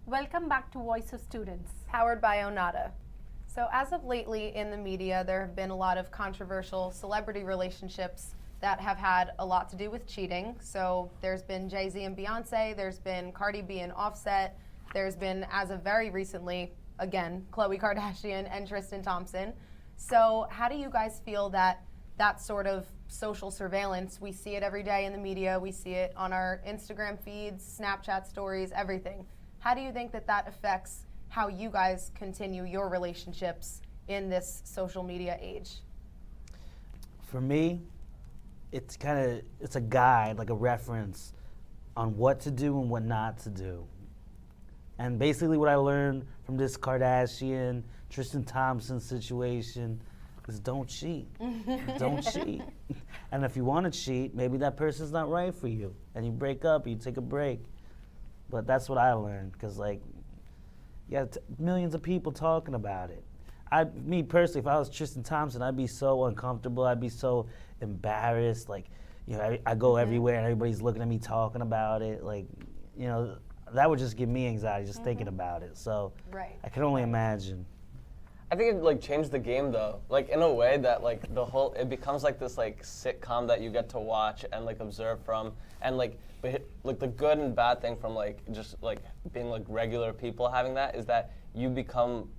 Welcome back to Voice of Students. Powered by Onata. So as of lately in the media, there have been a lot of controversial celebrity relationships that have had a lot to do with cheating. So there's been Jay-Z and Beyonce, there's been Cardi B and Offset, there's been, as of very recently, again, Khloe Kardashian and Tristan Thompson. So how do you guys feel that that sort of social surveillance, we see it every day in the media, we see it on our Instagram feeds, Snapchat stories, everything. How do you think that that affects how you guys continue your relationships in this social media age? For me, it's a guide, like a reference on what to do and what not to do. And basically what I learned from this Kardashian, Tristan Thompson situation is don't cheat. Don't cheat. And if you want to cheat, maybe that person's not right for you. And you break up, you take a break. But that's what I learned, because you got millions of people talking about it. Me personally, if I was Tristan Thompson, I'd be so uncomfortable. I'd be so embarrassed. I go everywhere and everybody's looking at me talking about it. That would just give me anxiety just thinking about it. So I can only imagine. I think it changed the game though, in a way that it becomes this sitcom that you get to watch and observe from, and the good and bad thing from just being regular people having that is that you become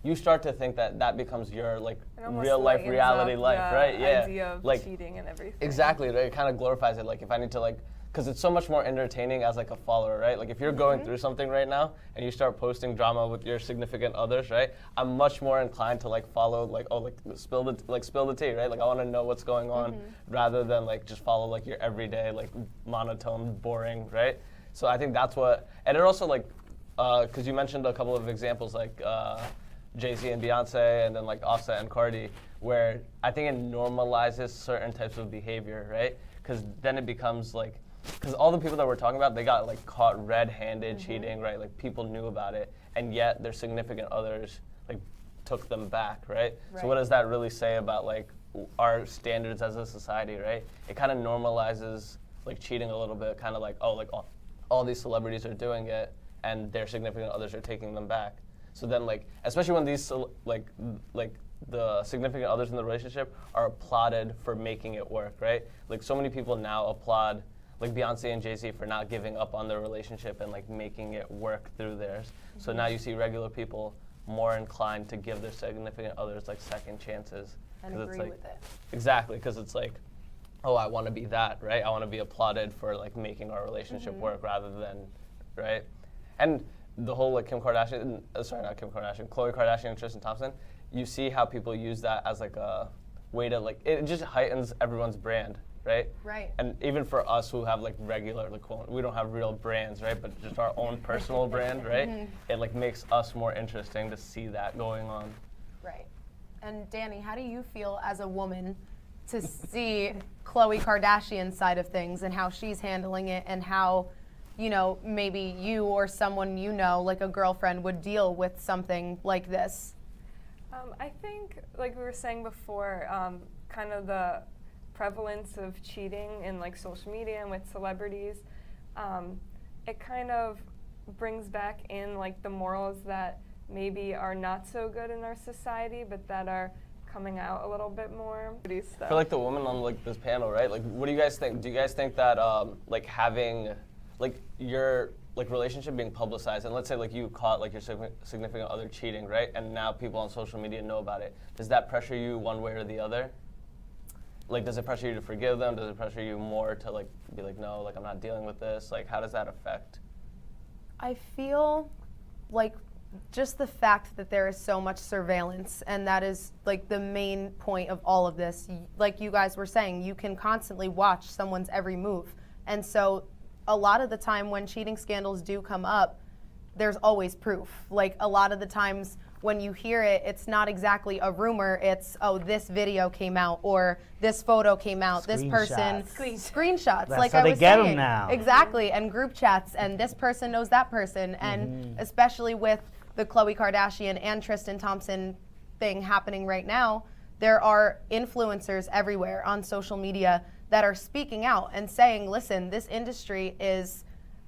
you start to think that that becomes your real life reality life, right? Yeah, idea of cheating and everything. Exactly, right? It kind of glorifies it. If I need to because it's so much more entertaining as a follower, right? If you're going through something right now and you start posting drama with your significant others, right? I'm much more inclined to follow spill the tea, right? I want to know what's going on rather than just follow your everyday monotone, boring, right? So I think that's what, and it also because you mentioned a couple of examples Jay-Z and Beyonce and then Offset and Cardi, where I think it normalizes certain types of behavior, right? Because then it becomes because all the people that we're talking about, they got caught red-handed cheating, right? People knew about it, and yet their significant others took them back, right? So what does that really say about our standards as a society, right? It kind of normalizes cheating a little bit, kind of all these celebrities are doing it, and their significant others are taking them back. So then especially when these the significant others in the relationship are applauded for making it work, right? So many people now applaud Beyonce and Jay-Z for not giving up on their relationship and making it work through theirs. So now you see regular people more inclined to give their significant others second chances. And agree with it. Exactly, because it's oh, I want to be that, right? I want to be applauded for making our relationship work rather than, right? And the whole Kim Kardashian, not Kim Kardashian, Khloe Kardashian and Tristan Thompson, you see how people use that as a way to it just heightens everyone's brand, right? Right. And even for us who have regular, we don't have real brands, right? But just our own personal brand, right? It makes us more interesting to see that going on. Right. And Danny, how do you feel as a woman to see Khloe Kardashian's side of things and how she's handling it and how, maybe you or someone a girlfriend would deal with something like this? I think, we were saying before, kind of the prevalence of cheating in social media and with celebrities, it kind of brings back in the morals that maybe are not so good in our society, but that are coming out a little bit more. For the woman on this panel, right? What do you guys think? Do you guys think that having your relationship being publicized, and let's say you caught your significant other cheating, right? And now people on social media know about it. Does that pressure you one way or the other? Does it pressure you to forgive them? Does it pressure you more to be no, I'm not dealing with this? How does that affect? I feel just the fact that there is so much surveillance, and that is the main point of all of this. Like you guys were saying, you can constantly watch someone's every move. And so a lot of the time when cheating scandals do come up, there's always proof. A lot of the times when you hear it, it's not exactly a rumor, it's, oh, this video came out, or this photo came out, this person, screenshots. That's how they get them now. Exactly, and group chats, and this person knows that person, and especially with the Khloe Kardashian and Tristan Thompson thing happening right now, there are influencers everywhere on social media that are speaking out and saying, listen, this industry is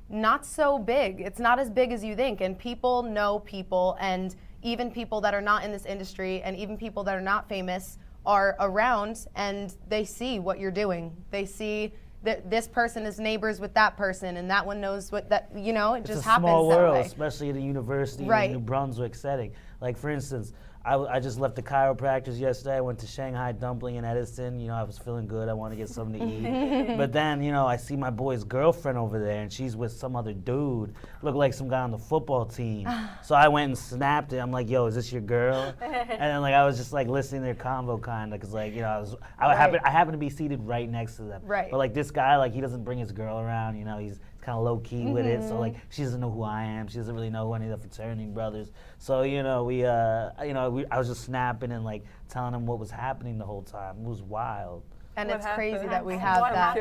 not so big. It's not as big as you think, and people know people, and even people that are not in this industry and even people that are not famous are around, and they see what you're doing. They see that this person is neighbors with that person, and that one knows what that, you know, it just happens It's a small that world, way. especially in a university Right. in New Brunswick setting. Like, for instance, I just left the chiropractor's yesterday. I went to Shanghai Dumpling in Edison. You know, I was feeling good. I wanted to get something to eat. But then, you know, I see my boy's girlfriend over there, and she's with some other dude. Looked like some guy on the football team. So I went and snapped it. I'm like, yo, is this your girl? And then, like, I was just, like, listening to their convo kind of, because, like, you know, I happened to be seated right next to them. Right. But, like, this guy, like, he doesn't bring his girl around, you know, he's kind of low-key with it, so like she doesn't know who I am. She doesn't really know who any of the fraternity brothers. So I was just snapping and like telling him what was happening the whole time. It was wild. And What it's crazy happened? that we have What that.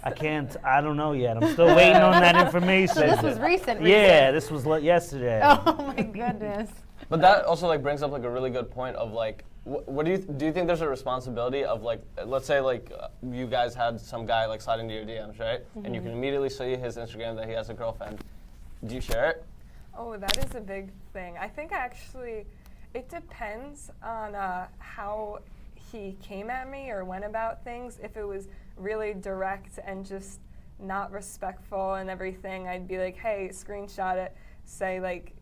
happened? I don't know yet. I'm still waiting on that information. So this was recent. Yeah, this was yesterday. Oh my goodness. But that also like brings up like a really good point of like, what do you think there's a responsibility of like, let's say like you guys had some guy like slide into your DMs, right? And you can immediately see his Instagram that he has a girlfriend. Do you share it? Oh, that is a big thing. I think actually it depends on how he came at me or went about things. If it was really direct and just not respectful and everything, I'd be like, hey, screenshot it, say like,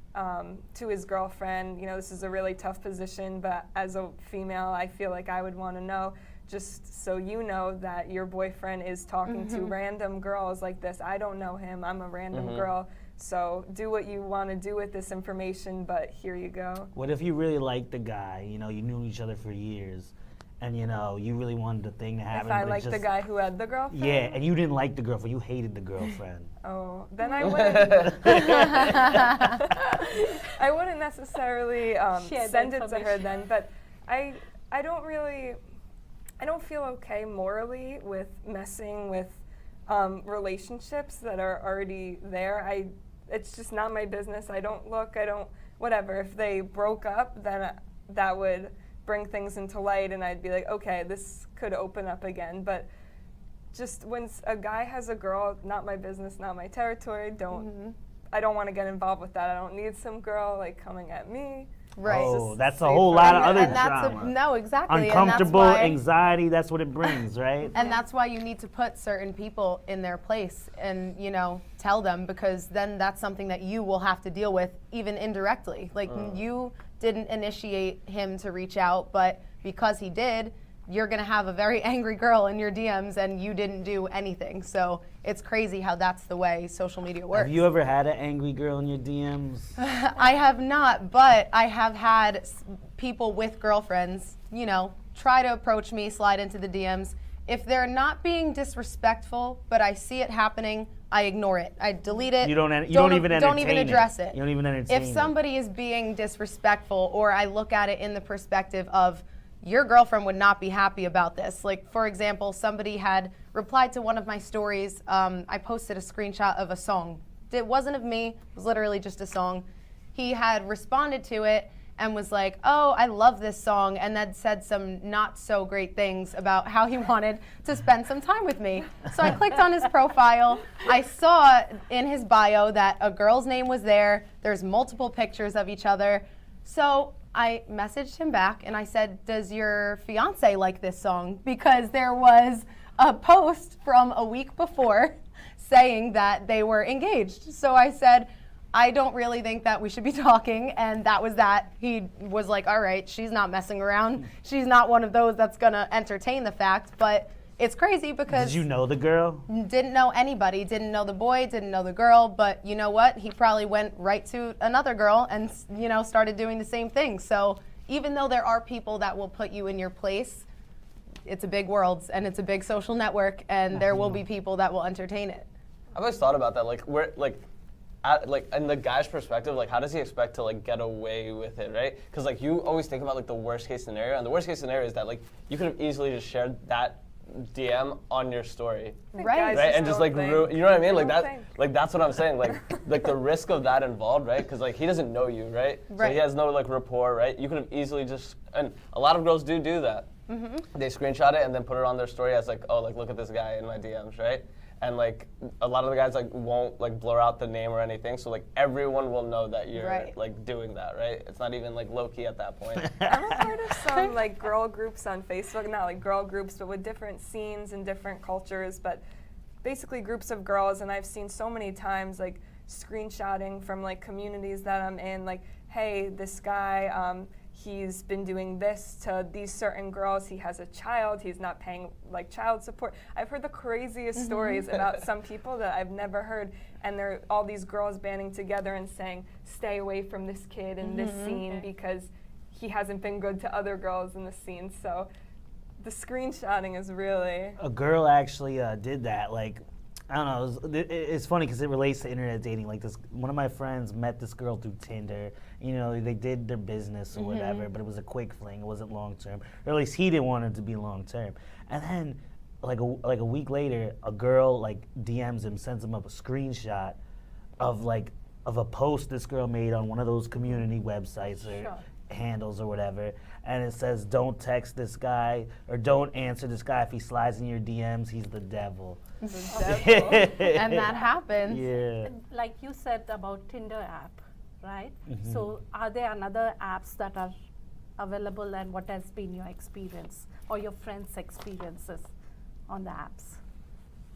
to his girlfriend, you know, this is a really tough position, but as a female, I feel like I would want to know, just so you know that your boyfriend is talking to random girls like this. I don't know him. I'm a random girl. So do what you want to do with this information, but here you go. What if you really liked the guy? You know, you knew each other for years, and you know, you really wanted the thing to happen. If I but it like the just- guy who had the girlfriend? Yeah, and you didn't like the girlfriend. You hated the girlfriend. Oh, then I wouldn't. I wouldn't necessarily Share the send it to her information. then, but I don't feel okay morally with messing with relationships that are already there. It's just not my business. I don't whatever. If they broke up, then that would bring things into light, and I'd be like, okay, this could open up again, but just when a guy has a girl, not my business, not my territory, I don't want to get involved with that. I don't need some girl like coming at me. Right. Oh, that's a safer. whole lot of And- other and that's drama. no, exactly. Uncomfortable, and that's why, anxiety, that's what it brings, right? And that's why you need to put certain people in their place and, you know, tell them, because then that's something that you will have to deal with even indirectly. Like you didn't initiate him to reach out, but because he did, you're going to have a very angry girl in your DMs and you didn't do anything. So it's crazy how that's the way social media works. Have you ever had an angry girl in your DMs? I have not, but I have had people with girlfriends, you know, try to approach me, slide into the DMs. If they're not being disrespectful, but I see it happening, I ignore it. I delete it. You don't even don't even entertain address it. it. You don't even entertain If it. somebody is being disrespectful, or I look at it in the perspective of your girlfriend would not be happy about this. Like, for example, somebody had replied to one of my stories. I posted a screenshot of a song. It wasn't of me. It was literally just a song. He had responded to it and was like, oh, I love this song, and then said some not so great things about how he wanted to spend some time with me. So I clicked on his profile. I saw in his bio that a girl's name was there. There's multiple pictures of each other. So I messaged him back and I said, does your fiance like this song? Because there was a post from a week before saying that they were engaged. So I said, I don't really think that we should be talking, and that was that. He was like, all right, she's not messing around. She's not one of those that's gonna entertain the fact, but it's crazy because Did you know the girl? didn't know anybody, didn't know the boy, didn't know the girl, but you know what? He probably went right to another girl and, you know, started doing the same thing. So even though there are people that will put you in your place, it's a big world and it's a big social network, and there will be people that will entertain it. I've always thought about that, like where, like in the guy's perspective, like how does he expect to like get away with it, right? Because like you always think about like the worst case scenario, and the worst case scenario is that like you could have easily just shared that DM on your story, Right. right? And just like you know what I mean? Like Don't that, think. like that's what I'm saying. Like the risk of that involved, right? Because like he doesn't know you, right? So Right. he has no like rapport, right? You could have easily just, and a lot of girls do that. They screenshot it and then put it on their story as like, oh, like look at this guy in my DMs, right? and like a lot of the guys like won't like blur out the name or anything, so like everyone will know that you're Right. like doing that, right? It's not even like low key at that point. I'm a part of some like girl groups on Facebook, not like girl groups, but with different scenes and different cultures, but basically groups of girls. And I've seen so many times like screenshotting from like communities that I'm in, like, hey, this guy, he's been doing this to these certain girls. He has a child. He's not paying like child support. I've heard the craziest stories about some people that I've never heard, and they're all these girls banding together and saying, "Stay away from this kid in this scene because he hasn't been good to other girls in the scene." So the screenshotting is really. A girl actually did that. Like, I don't know. It's funny because it relates to internet dating. Like this, one of my friends met this girl through Tinder. You know, they did their business or whatever, but it was a quick fling. It wasn't long term, or at least he didn't want it to be long term. And then, like a week later, a girl like DMs him, sends him up a screenshot of a post this girl made on one of those community websites or handles or whatever, and it says, "Don't text this guy or don't answer this guy if he slides in your DMs. He's the devil." And that happens. Yeah. Like you said about Tinder app, right? So are there another apps that are available, and what has been your experience or your friends' experiences on the apps?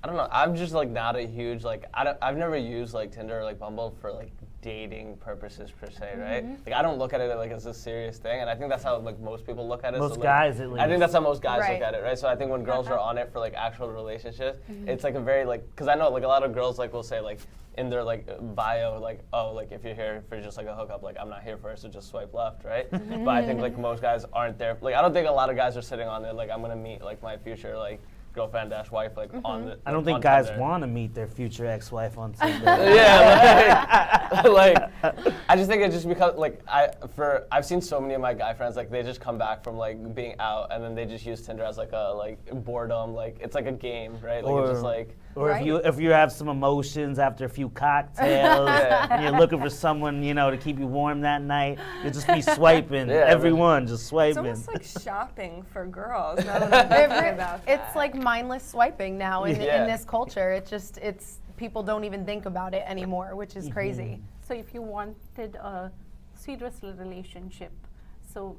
I don't know. I'm just like not a huge like I've never used like Tinder or like Bumble for like dating purposes per se, right? Like I don't look at it like as a serious thing, and I think that's how like most people look at it. Most so, like, guys, at least. I think that's how most guys Right. look at it, right? So I think when girls are on it for like actual relationships, it's like a very like, because I know like a lot of girls like will say like in their like bio like, oh, like if you're here for just like a hookup, like I'm not here for it, so just swipe left, right? But I think like most guys aren't there. Like I don't think a lot of guys are sitting on it like I'm gonna meet like my future like girlfriend/wife like on the. I don't think on guys Tinder. want to meet their future ex-wife on Tinder. Yeah, like I just think it just because like I've seen so many of my guy friends like they just come back from like being out and then they just use Tinder as like a like boredom, like it's like a game, right? Like it's just like Or Right. if you have some emotions after a few cocktails and you're looking for someone, you know, to keep you warm that night, you'll just be swiping. Yeah, Everyone just It's swiping. almost like shopping for girls. Now that I'm thinking about that. It's like mindless swiping now in Yeah. this culture. It's people don't even think about it anymore, which is crazy. So if you wanted a serious relationship, so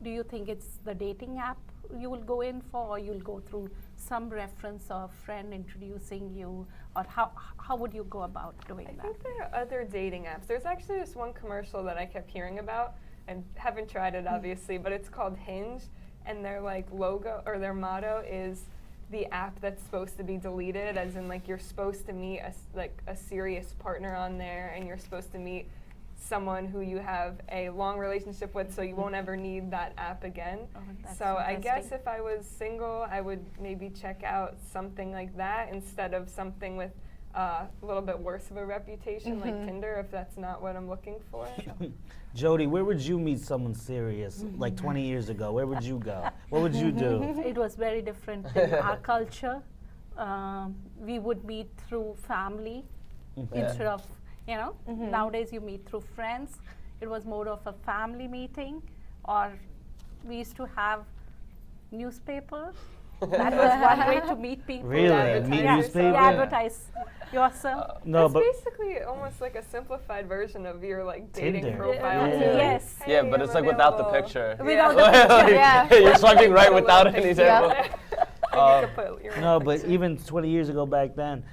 do you think it's the dating app you will go in for, or you'll go through some reference or friend introducing you, or how would you go about doing I that? think there are other dating apps. There's actually this one commercial that I kept hearing about, and haven't tried it obviously, but it's called Hinge, and their like logo or their motto is the app that's supposed to be deleted, as in like you're supposed to meet a serious partner on there, and you're supposed to meet someone who you have a long relationship with, so you won't ever need that app again. Oh, that's So I guess interesting. if I was single, I would maybe check out something like that instead of something with a little bit worse of a reputation like Tinder, if that's not what I'm looking for. Jody, where would you meet someone serious like 20 years ago? Where would you go? What would you do? It was very different in our culture. We would meet through family instead of, nowadays you meet through friends. It was more of a family meeting, or we used to have newspaper. That was one way to meet people. Really? Advertise Meet yourself. newspaper? You advertise yourself. No, It's but basically almost like a simplified version of your like dating Tinder. profile. Yeah. too. Like, Yes. "Hey, yeah, but I'm it's like without the available." picture. Without the picture, Like, yeah. You're swiping right Put a without little any picture type on of. there. And you could put your no, own but picture. even 20 years ago back then,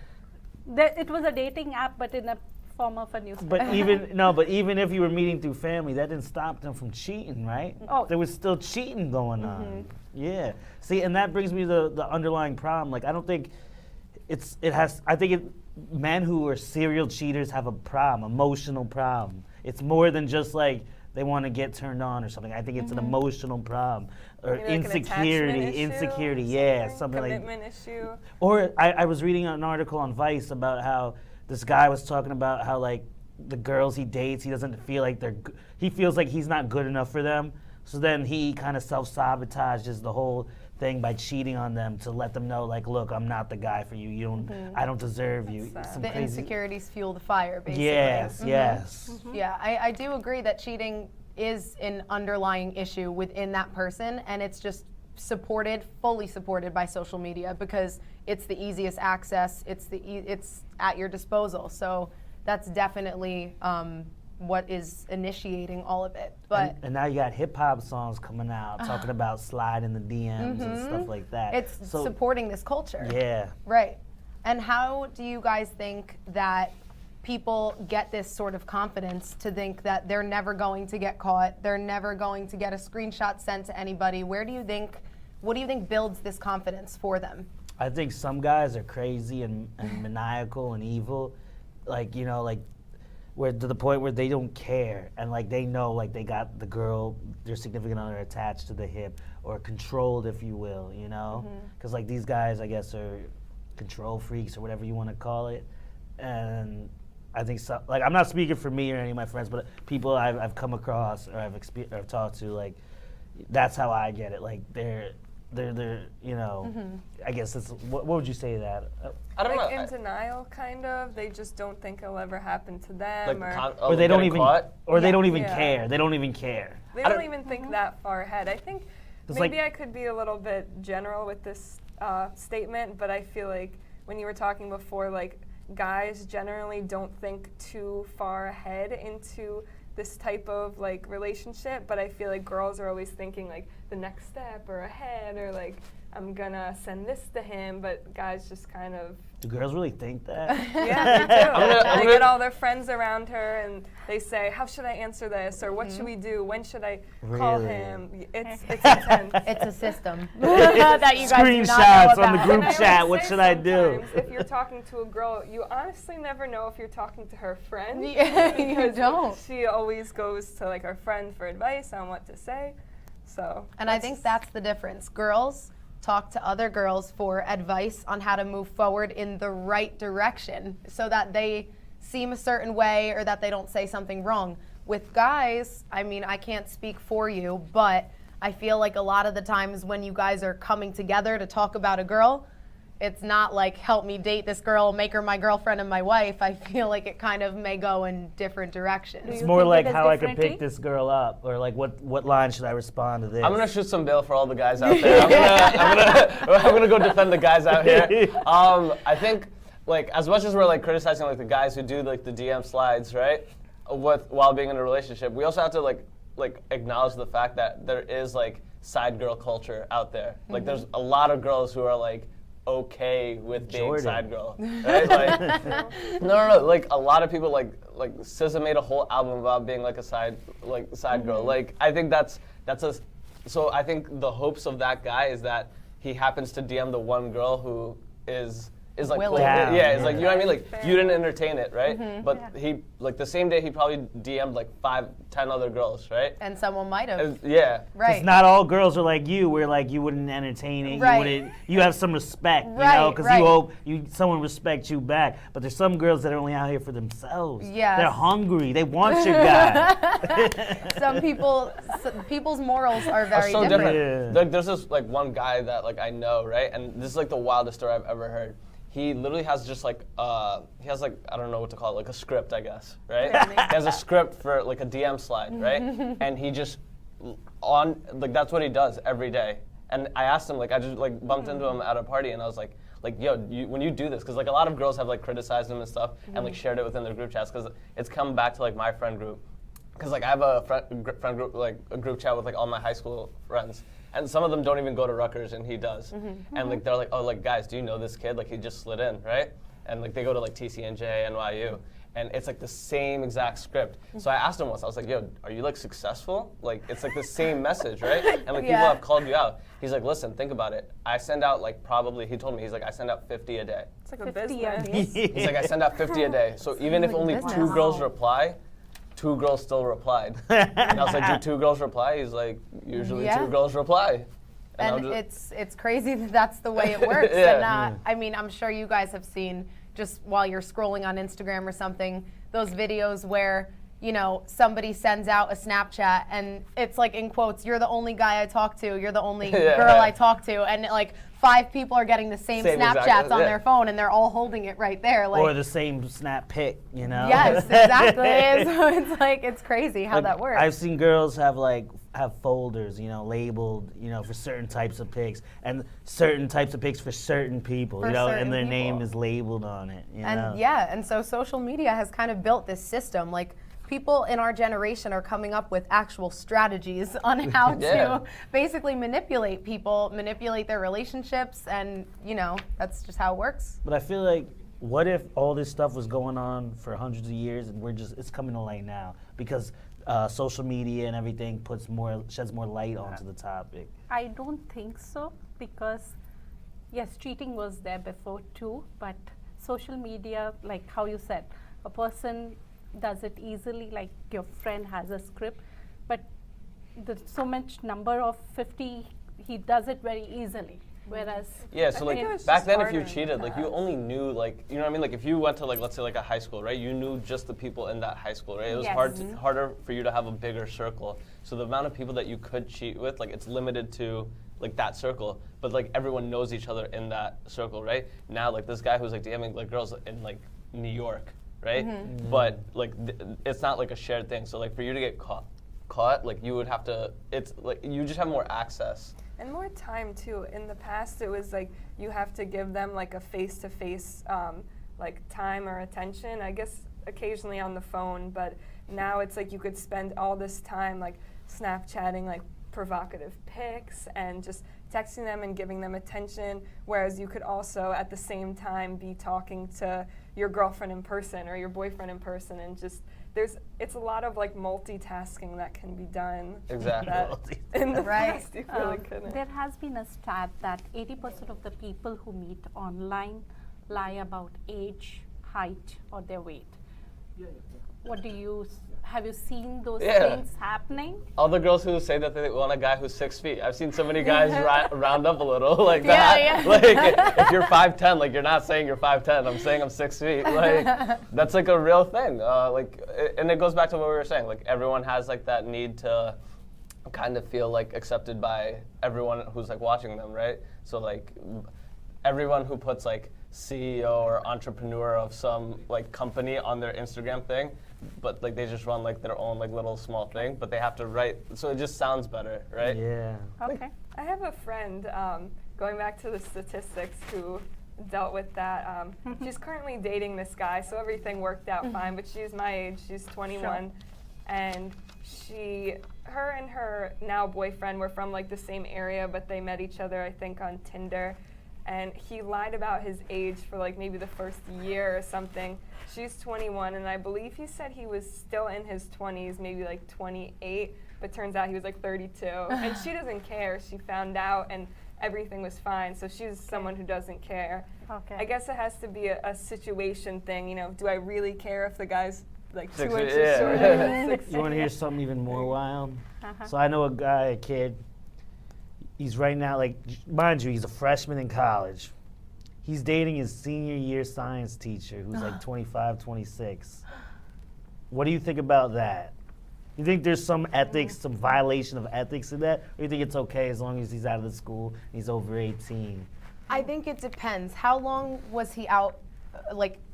It was a dating app, but in a form of a newspaper. but even if you were meeting through family, that didn't stop them from cheating, right? Oh. There was still cheating going on. Yeah. See, and that brings me to the underlying problem. Like, I don't think men who are serial cheaters have a problem, emotional problem. It's more than just like they want to get turned on or something. I think it's an emotional problem or Maybe like an insecurity, attachment issue or yeah, something like. commitment issue. Or I was reading an article on Vice about how this guy was talking about how like the girls he dates, he doesn't feel like he feels like he's not good enough for them. So then he kind of self-sabotages the whole thing by cheating on them to let them know like, look, I'm not the guy for you. I don't deserve you. That's sad. Some The crazy- insecurities fuel the fire, basically. Yes, yes. Yeah, I do agree that cheating is an underlying issue within that person, and it's just fully supported by social media because it's the easiest access. It's at your disposal. So that's definitely what is initiating all of it. But and now you got hip hop songs coming out talking about slide in the DMs and stuff like that. it's So, supporting this culture. yeah. Right. And how do you guys think that people get this sort of confidence to think that they're never going to get caught, they're never going to get a screenshot sent to anybody? What do you think builds this confidence for them? I think some guys are crazy and maniacal and evil, like, you know, like where to the point where they don't care and like they know like they got the girl, their significant other attached to the hip or controlled, if you will, you know, because like these guys, I guess, are control freaks or whatever you want to call it, and I think so. Like, I'm not speaking for me or any of my friends, but people I've come across or I've talked to, like, that's how I get it. Like, they're you know, I guess it's, what would you say to that? I don't Like know. in denial, kind of. They just don't think it'll ever happen to them, Like, or Or they don't getting even, caught? or they don't even Yeah. care. They don't even care. they I don't don't- even think that far ahead. I think It's maybe like- I could be a little bit general with this statement, but I feel like when you were talking before, like, guys generally don't think too far ahead into this type of like relationship, but I feel like girls are always thinking like the next step or ahead, or like I'm gonna send this to him, but guys just kind of Do girls really think that? yeah, they do. I'm They gonna- get all their friends around her and they say, how should I answer this? Or what should we do? When should I call Really? him? It's intense. It's a system that you guys do not know Screenshots on the about. group And I chat, would what say should I do? sometimes if you're talking to a girl, you honestly never know if you're talking to her friend. Yeah, you because don't. She always goes to like her friend for advice on what to say. So And I think that's the difference. Girls talk to other girls for advice on how to move forward in the right direction so that they seem a certain way or that they don't say something wrong. With guys, I mean, I can't speak for you, but I feel like a lot of the times when you guys are coming together to talk about a girl, it's not like, help me date this girl, make her my girlfriend and my wife. I feel like it kind of may go in different directions. It's you more think like it is how I could differently? pick this girl up, or like what line should I respond to this? I'm gonna shoot some bail for all the guys out there. I'm gonna go defend the guys out here. I think like as much as we're like criticizing like the guys who do like the DM slides, right, while being in a relationship, we also have to like acknowledge the fact that there is like side girl culture out there. Like there's a lot of girls who are like okay with being Jordan. side girl, right? Like, no. Like a lot of people like SZA made a whole album about being like a side girl. Like I think that's a. So I think the hopes of that guy is that he happens to DM the one girl who is like Willing. Down, yeah, it's like yeah. you know what I mean. Like Fair. you didn't entertain it, right? But he like the same day he probably DM'd like 5-10 other girls, right? And someone might have. Yeah. Right. Because not all girls are like you, where like you wouldn't entertain it. Right. You have some respect, you know, Right, because right. you hope someone respects you back. But there's some girls that are only out here for themselves. Yes. They're hungry. They want your guy. Some people's morals are very so different. Yeah. Like there's this like one guy that like I know, right? And this is like the wildest story I've ever heard. He literally has just like he has like I don't know what to call it, like a script, I guess, right? He has a script for like a DM slide, right? And he just on like that's what he does every day. And I asked him like I just like bumped into him at a party and I was like yo, when you do this, because like a lot of girls have like criticized him and stuff and like shared it within their group chats because it's come back to like my friend group. Because like I have a friend group, like a group chat with like all my high school friends, and some of them don't even go to Rutgers, and he does. And like they're like, oh, like guys, do you know this kid? Like he just slid in, right? And like they go to like TCNJ, NYU, and it's like the same exact script. So I asked him once, I was like, yo, are you like successful? Like it's like the same message, right? And like people Yeah. have called you out. He's like, listen, think about it. I send out like probably, he told me, he's like, I send out 50 a day. It's like a 50 business. He's like, I send out 50 a day. So even if like only business. 2 girls reply, 2 girls still replied. And I was like, do 2 girls reply? He's like, usually Yeah. 2 girls reply. I And was just- it's crazy that that's the way it works. Yeah. And I mean, I'm sure you guys have seen just while you're scrolling on Instagram or something, those videos where, you know, somebody sends out a Snapchat and it's like in quotes, you're the only guy I talk to, you're the only Yeah. girl I talk to, and like 5 people are getting the same Same exact- Snapchats on yeah. their phone and they're all holding it right there. Like, Or the same snap pic, you know? yes, exactly. So it's like, it's crazy how Like, that works. I've seen girls have folders, labeled, for certain types of pics, and certain types of pics for certain people, For and certain their name people. is labeled on it. And so social media has kind of built this system. Like, people in our generation are coming up with actual strategies on how Yeah. to basically manipulate people, manipulate their relationships, and that's just how it works. But I feel like, what if all this stuff was going on for hundreds of years, and it's coming to light now because social media and everything sheds more light onto the topic. I don't think so, because yes, cheating was there before too, but social media, like how you said, a person does it easily, like your friend has a script, but the so much number of 50, he does it very easily, whereas Yeah, so I think like it was back just then, if you harder in cheated, the like you past. only knew you know what I mean? Like if you went to let's say a high school, right? You knew just the people in that high school, right? It was Yes. harder for you to have a bigger circle. So the amount of people that you could cheat with, it's limited to that circle. But everyone knows each other in that circle, right? Now this guy who's DMing girls in New York, right? But it's not a shared thing. So for you to get caught, you would have to. It's you just have more access. And more time too. In the past, it was you have to give them a face-to-face time or attention. I guess occasionally on the phone, but now it's you could spend all this time Snapchatting provocative pics and just texting them and giving them attention, whereas you could also at the same time be talking to your girlfriend in person or your boyfriend in person, and just it's a lot of multitasking that can be done. Exactly. That in the Right. past you really couldn't. there has been a stat that 80% of the people who meet online lie about age, height, or their weight. What do you have you seen those Yeah. things happening? All the girls who say that they want a guy who's 6 feet. I've seen so many guys round up a little like that. Yeah. If you're 5'10", you're not saying you're 5'10". I'm saying I'm 6 feet. That's a real thing. And it goes back to what we were saying. Everyone has that need to kind of feel accepted by everyone who's watching them, right? So everyone who puts CEO or entrepreneur of some company on their Instagram thing, but they just run their own little small thing, but they have to write, so it just sounds better, right? Yeah. Okay. I have a friend, going back to the statistics, who dealt with that. She's currently dating this guy, so everything worked out fine, but she's my age, she's 21, and her and her now boyfriend were from the same area, but they met each other, I think, on Tinder. And he lied about his age for maybe the first year or something. She's 21, and I believe he said he was still in his 20s, maybe 28, but turns out he was 32. And she doesn't care. She found out, and everything was fine. So she's someone who doesn't care. Okay. I guess it has to be a situation thing. Do I really care if the guy's 2 6 inches feet, yeah. shorter than 6 You want to hear feet? something even more wild? Uh-huh. So I know a kid. He's right now, mind you, he's a freshman in college. He's dating his senior year science teacher who's 25, 26. What do you think about that? You think there's some ethics, some violation of ethics in that? Or you think it's okay as long as he's out of the school and he's over 18? I think it depends. How long was he out,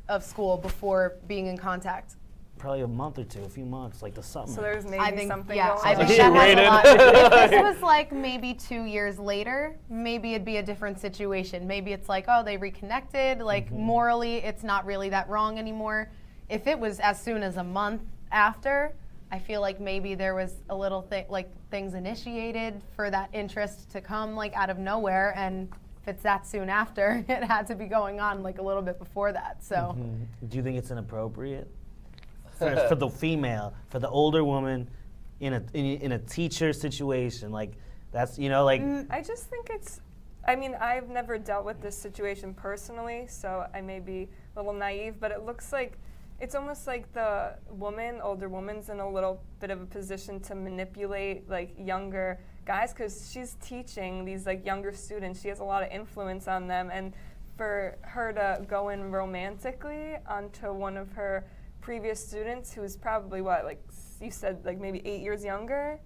of school before being in contact? Probably a month or two, a few months, the summer. So there's maybe I think, something yeah, going I on. think She that has waited. a lot. If this was maybe 2 years later, maybe it'd be a different situation. Maybe it's oh, they reconnected. Morally, it's not really that wrong anymore. If it was as soon as a month after, I feel maybe there was a little thing, things initiated for that interest to come out of nowhere, and if it's that soon after, it had to be going on a little bit before that. So. Do you think it's inappropriate for the female, for the older woman, in a teacher situation? That's I just think I've never dealt with this situation personally, so I may be a little naive, but it looks it's almost the older woman's in a little bit of a position to manipulate younger guys, because she's teaching these younger students. She has a lot of influence on them, and for her to go in romantically onto one of her previous students who's probably you said maybe 8 years younger,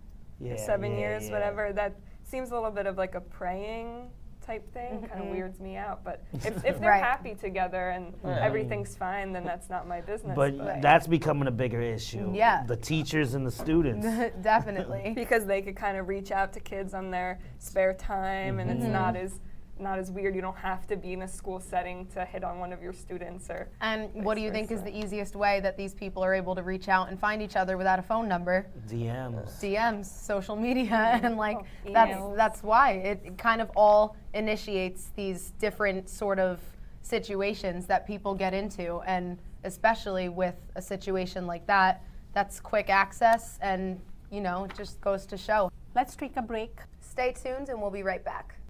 or 7 years, whatever, that seems a little bit of a preying type thing kind of weirds me out. But if they're Right. happy together and everything's fine, then that's not my business. But that's becoming a bigger issue. Yeah. The teachers and the students. Definitely. because they could kind of reach out to kids on their spare time, and it's not as weird. You don't have to be in a school setting to hit on one of your students or. And what do you think is versa. the easiest way that these people are able to reach out and find each other without a phone number? DMs. DMs, social media, and like Emails. that's why it kind of all initiates these different sort of situations that people get into, and especially with a situation like that, that's quick access, and it just goes to show. Let's take a break. Stay tuned, and we'll be right back.